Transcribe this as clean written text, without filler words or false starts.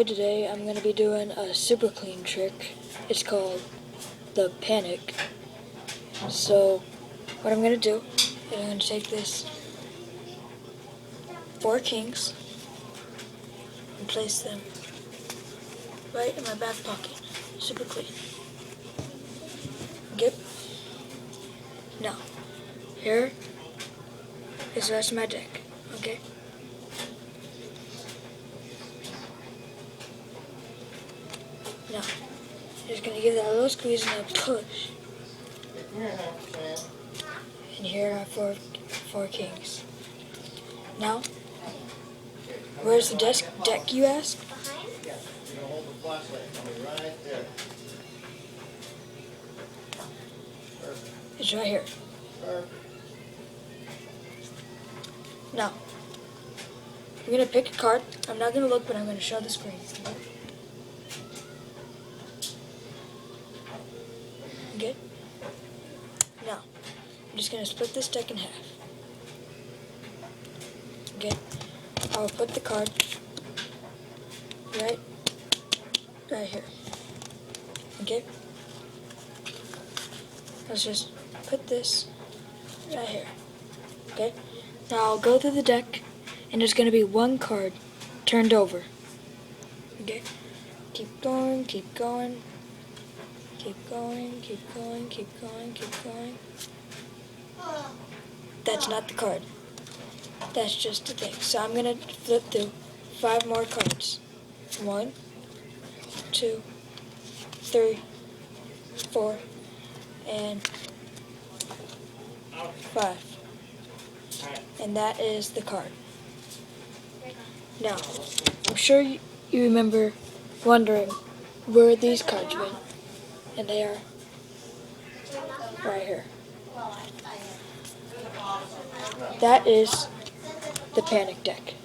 Hi, today I'm going to be doing a super clean trick. It's called the panic. So what I'm going to do is I'm going to take this 4 kings and place them right in my back pocket. Super clean. Okay. Now, here is the rest of my deck. Okay. Now, just going to give that a little squeeze and a push. And here are four kings. Now, where's the deck, you ask? It's right here. Now, I'm going to pick a card. I'm not going to look, but I'm going to show the screen. Okay? Now, I'm just going to split this deck in half. Okay? I'll put the card right here. Okay? Let's just put this right here. Okay? Now I'll go through the deck, and there's going to be one card turned over. Okay? Keep going, keep going. Keep going, keep going, keep going, keep going. That's not the card. That's just the thing. So I'm going to flip through 5 more cards. 1, 2, 3, 4, and 5. And that is the card. Now, I'm sure you remember wondering where these cards went. And they are right here. That is the panic deck.